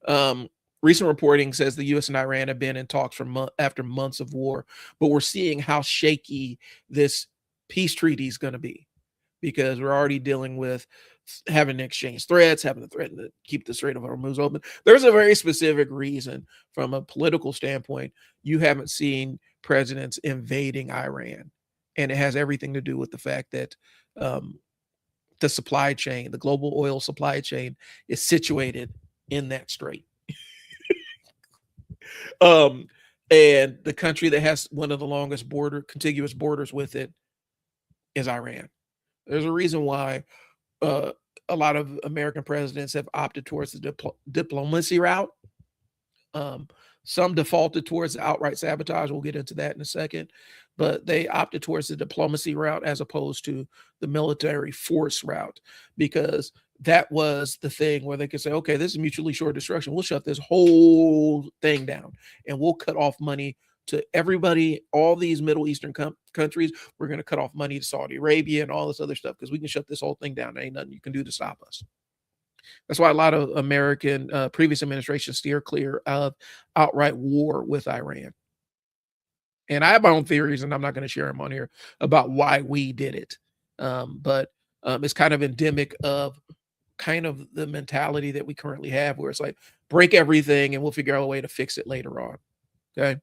Um, Recent reporting says the U.S. and Iran have been in talks for after months of war, but we're seeing how shaky this peace treaty is going to be, because we're already dealing with having to exchange threats, having to threaten to keep the Strait of Hormuz open. There's a very specific reason from a political standpoint. You haven't seen presidents invading Iran, and it has everything to do with the fact that the supply chain, the global oil supply chain, is situated in that strait. Um, and the country that has one of the longest contiguous borders with it is Iran. There's a reason why uh, a lot of American presidents have opted towards the diplomacy route. Um, some defaulted towards outright sabotage. We'll get into that in a second, but they opted towards the diplomacy route as opposed to the military force route, because that was the thing where they could say, okay, this is mutually assured destruction. We'll shut this whole thing down and we'll cut off money to everybody, all these Middle Eastern countries. We're going to cut off money to Saudi Arabia and all this other stuff because we can shut this whole thing down. There ain't nothing you can do to stop us. That's why a lot of American previous administrations steer clear of outright war with Iran. And I have my own theories, and I'm not going to share them on here about why we did it. But it's kind of endemic of kind of the mentality that we currently have, where it's like, break everything and we'll figure out a way to fix it later on. Okay.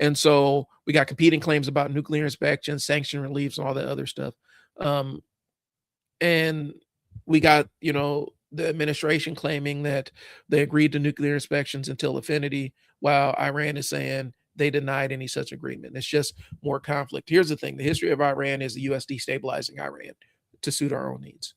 And so we got competing claims about nuclear inspections, sanction reliefs, and all that other stuff. And we got, the administration claiming that they agreed to nuclear inspections until affinity, while Iran is saying they denied any such agreement. It's just more conflict. Here's the thing. The history of Iran is the U.S. destabilizing Iran to suit our own needs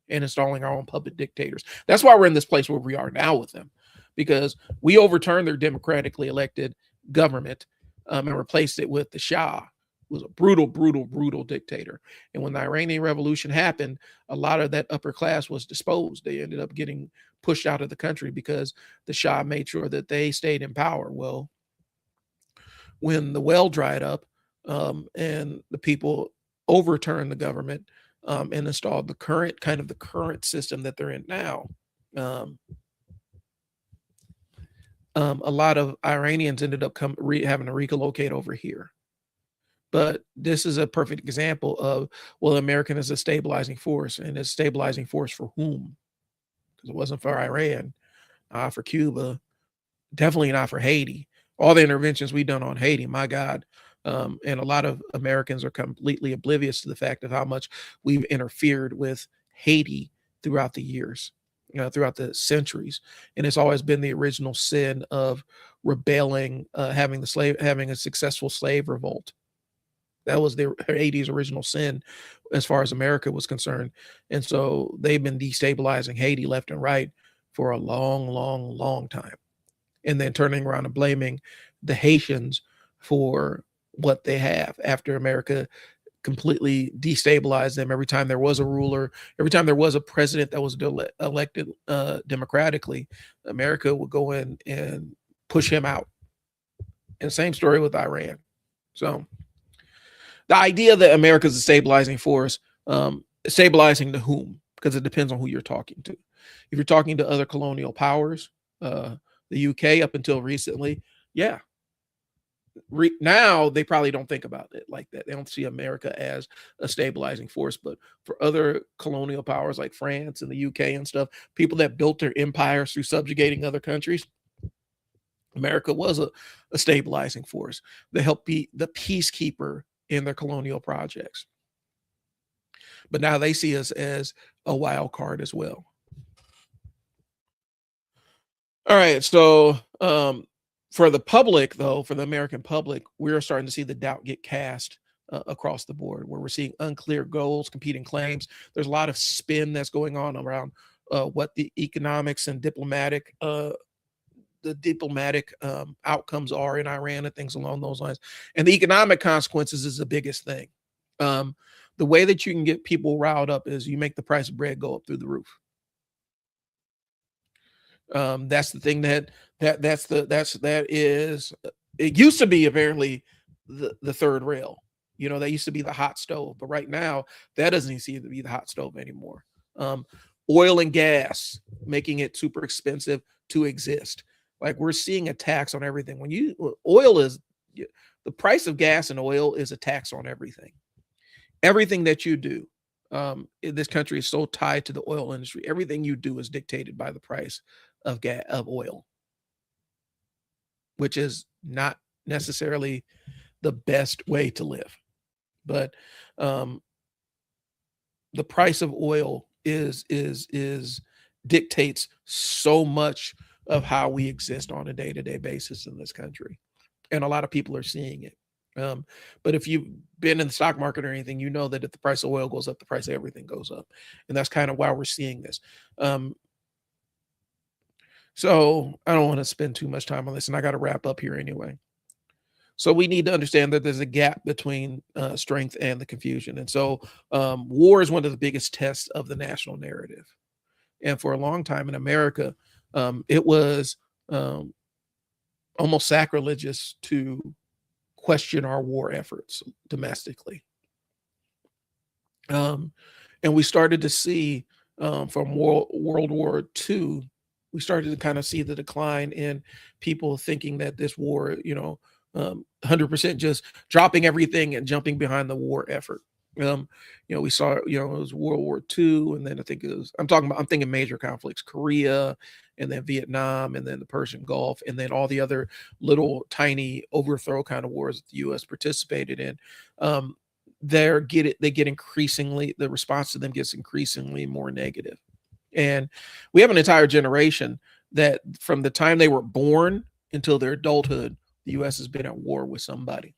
and installing our own puppet dictators. That's why we're in this place where we are now with them, because we overturned their democratically elected government and replaced it with the Shah, who was a brutal, brutal, brutal dictator. And when the Iranian Revolution happened, a lot of that upper class was disposed. They ended up getting pushed out of the country because the Shah made sure that they stayed in power. Well, when the well dried up and the people overturned the government and installed the current system that they're in now, a lot of Iranians ended up having to relocate over here. But this is a perfect example of, well, American is a stabilizing force, and it's stabilizing force for whom? Because it wasn't for Iran, for Cuba, definitely not for Haiti. All the interventions we've done on Haiti, my God. And a lot of Americans are completely oblivious to the fact of how much we've interfered with Haiti throughout the years, throughout the centuries. And it's always been the original sin of rebelling, having a successful slave revolt. That was Haiti's original sin as far as America was concerned. And so they've been destabilizing Haiti left and right for a long, long, long time. And then turning around and blaming the Haitians for what they have after America completely destabilized them. Every time there was a ruler, every time there was a president that was elected democratically, America would go in and push him out. And same story with Iran. So the idea that America is a stabilizing force, stabilizing to whom? Because it depends on who you're talking to. If you're talking to other colonial powers, the UK up until recently, yeah. Now they probably don't think about it like that. They don't see America as a stabilizing force. But for other colonial powers like France and the UK and stuff, people that built their empires through subjugating other countries, America was a stabilizing force. They helped be the peacekeeper in their colonial projects. But now they see us as a wild card as well. All right. So for the public, though, for the American public, we're starting to see the doubt get cast across the board, where we're seeing unclear goals, competing claims. There's a lot of spin that's going on around what the economics and diplomatic outcomes are in Iran and things along those lines. And the economic consequences is the biggest thing. The way that you can get people riled up is you make the price of bread go up through the roof. That's the thing that is, it used to be apparently the third rail. That used to be the hot stove, but right now that doesn't seem to be the hot stove anymore. Oil and gas, making it super expensive to exist. Like we're seeing a tax on everything. When oil is the price of gas and oil is a tax on everything. Everything that you do. In this country is so tied to the oil industry. Everything you do is dictated by the price of oil, which is not necessarily the best way to live. But um, the price of oil is dictates so much of how we exist on a day-to-day basis in this country, and a lot of people are seeing it. But if you've been in the stock market or anything, you know that if the price of oil goes up, the price of everything goes up, and that's kind of why we're seeing this. So I don't want to spend too much time on this, and I got to wrap up here anyway. So we need to understand that there's a gap between strength and the confusion. And so war is one of the biggest tests of the national narrative. And for a long time in America, it was almost sacrilegious to question our war efforts domestically. And we started to see from World War II, we started to kind of see the decline in people thinking that this war, 100% just dropping everything and jumping behind the war effort. We saw, it was World War II, and then I'm thinking major conflicts, Korea, and then Vietnam, and then the Persian Gulf, and then all the other little tiny overthrow kind of wars that the U.S. participated in. The response to them gets increasingly more negative. And we have an entire generation that from the time they were born until their adulthood, the U.S. has been at war with somebody.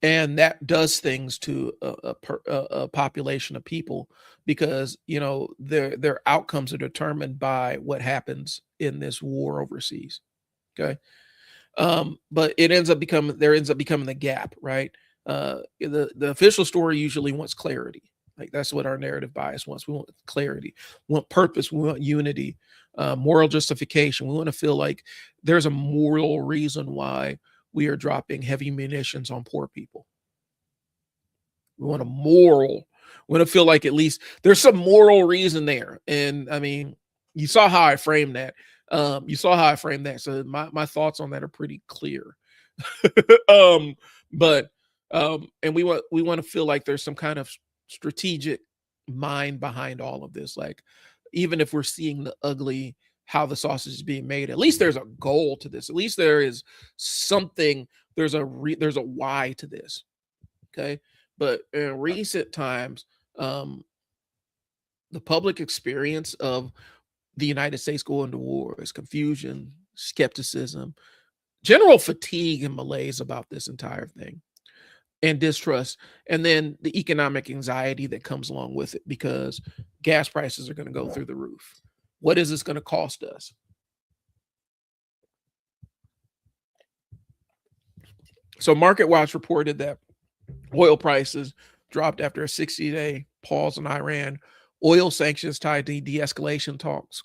And that does things to a population of people because, their outcomes are determined by what happens in this war overseas. Okay. But there ends up becoming the gap, right? The official story usually wants clarity. Like that's what our narrative bias wants. We want clarity, we want purpose, we want unity, moral justification. We want to feel like there's a moral reason why we are dropping heavy munitions on poor people. We want we want to feel like at least there's some moral reason there. And I mean, you saw how I framed that. So my thoughts on that are pretty clear. And we want to feel like there's some kind of strategic mind behind all of this. Like, even if we're seeing the ugly, how the sausage is being made, at least there's a goal to this. At least there is something. There's a why to this. Okay. But in recent times, the public experience of the United States going to war is confusion, skepticism, general fatigue and malaise about this entire thing, and distrust, and then the economic anxiety that comes along with it because gas prices are going to go through the roof. What is this going to cost us? So Market Watch reported that oil prices dropped after a 60-day pause in Iran. Oil sanctions tied to de-escalation talks.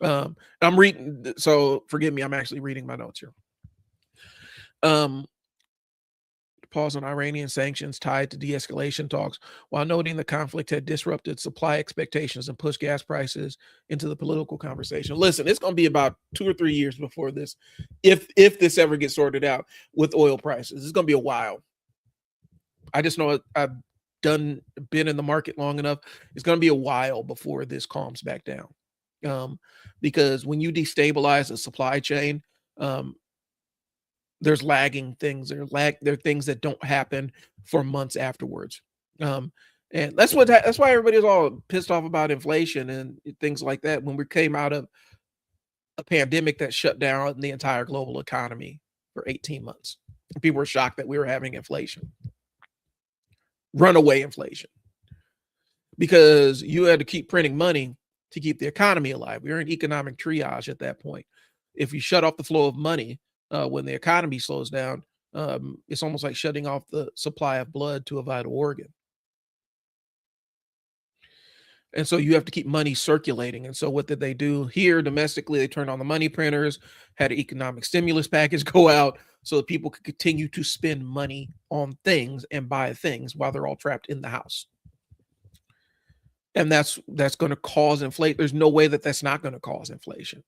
I'm reading, so forgive me, I'm actually reading my notes here. Pause on Iranian sanctions tied to de-escalation talks, while noting the conflict had disrupted supply expectations and pushed gas prices into the political conversation. Listen, it's going to be about 2 or 3 years before this, if this ever gets sorted out with oil prices. It's going to be a while. I just know I've been in the market long enough. It's going to be a while before this calms back down, because when you destabilize a supply chain, there's lagging things. There are things that don't happen for months afterwards. And that's why everybody's all pissed off about inflation and things like that when we came out of a pandemic that shut down the entire global economy for 18 months. People were shocked that we were having inflation. Runaway inflation. Because you had to keep printing money to keep the economy alive. We were in economic triage at that point. If you shut off the flow of money, when the economy slows down, it's almost like shutting off the supply of blood to a vital organ. And so you have to keep money circulating. And so what did they do here domestically? They turned on the money printers, had an economic stimulus package go out so that people could continue to spend money on things and buy things while they're all trapped in the house. And that's going to cause inflation. There's no way that that's not going to cause inflation.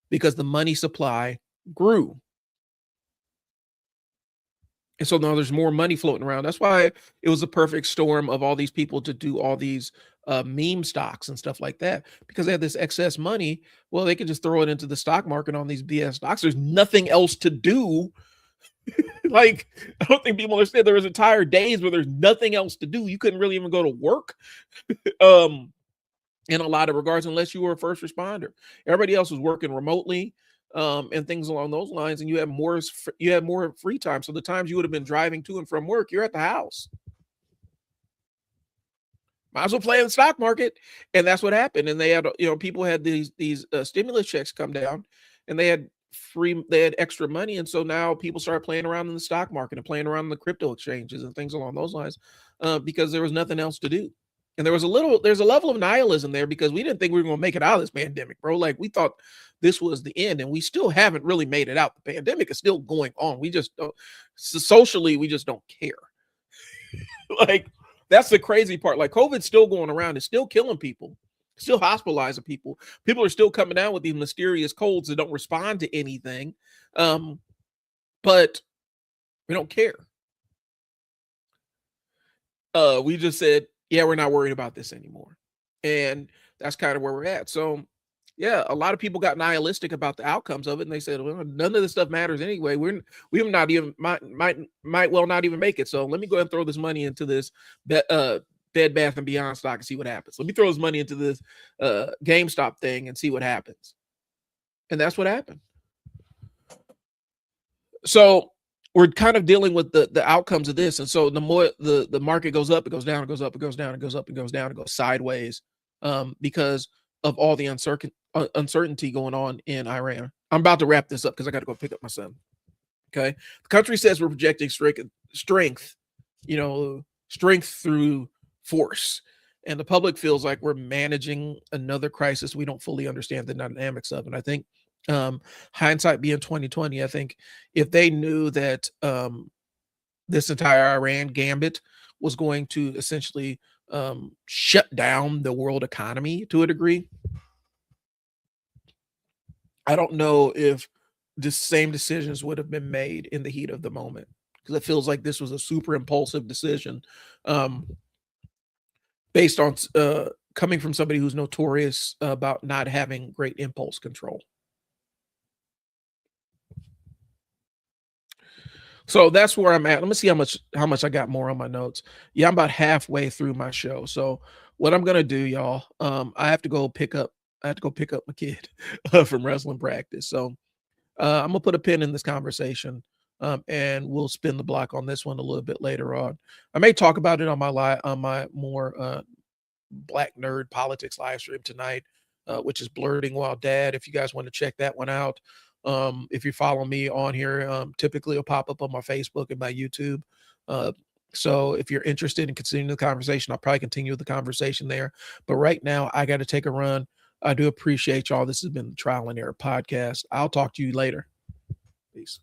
because the money supply grew. And so now there's more money floating around. That's why it was a perfect storm of all these people to do all these meme stocks and stuff like that, because they had this excess money. Well, they could just throw it into the stock market on these BS stocks. There's nothing else to do. Like, I don't think people understand there was entire days where there's nothing else to do. You couldn't really even go to work. In a lot of regards, unless you were a first responder. Everybody else was working remotely, and things along those lines, and you had more free time. So the times you would have been driving to and from work, you're at the house. Might as well play in the stock market. And that's what happened. And they had, people had these stimulus checks come down, and they had extra money. And so now people started playing around in the stock market and playing around in the crypto exchanges and things along those lines, because there was nothing else to do. And there's a level of nihilism there, because we didn't think we were going to make it out of this pandemic, bro. Like, we thought this was the end, and we still haven't really made it out. The pandemic is still going on. We just don't, socially, we just don't care. Like, that's the crazy part. Like, COVID's still going around. It's still killing people, still hospitalizing people. People are still coming down with these mysterious colds that don't respond to anything. But we don't care. We just said, yeah, we're not worried about this anymore. And that's kind of where we're at. So yeah, a lot of people got nihilistic about the outcomes of it, and they said, well, none of this stuff matters anyway. We not even might well not even make it. So let me go ahead and throw this money into this Bed Bath and Beyond stock and see what happens. Let me throw this money into this GameStop thing and see what happens. And that's what happened. So we're kind of dealing with the outcomes of this. And so the more the market goes up, it goes down, it goes up, it goes down, it goes up, it goes down, it goes sideways, because of all the uncertainty going on in Iran. I'm about to wrap this up because I got to go pick up my son. Okay. The country says we're projecting strength, strength through force. And the public feels like we're managing another crisis we don't fully understand the dynamics of. And I think, hindsight being 2020, I think if they knew that this entire Iran gambit was going to essentially shut down the world economy to a degree, I don't know if the same decisions would have been made in the heat of the moment, because it feels like this was a super impulsive decision, based on coming from somebody who's notorious about not having great impulse control. So that's where I'm at. Let me see how much I got more on my notes. Yeah, I'm about halfway through my show. So what I'm gonna do, y'all, I have to go pick up my kid from wrestling practice. So I'm gonna put a pin in this conversation, and we'll spin the block on this one a little bit later on. I may talk about it on my more Black Nerd Politics live stream tonight, which is Blurting While Dad. If you guys want to check that one out. If you follow me on here, typically it'll pop up on my Facebook and my YouTube. So if you're interested in continuing the conversation, I'll probably continue the conversation there. But right now, I got to take a run. I do appreciate y'all. This has been the Trial and Error Podcast. I'll talk to you later. Peace.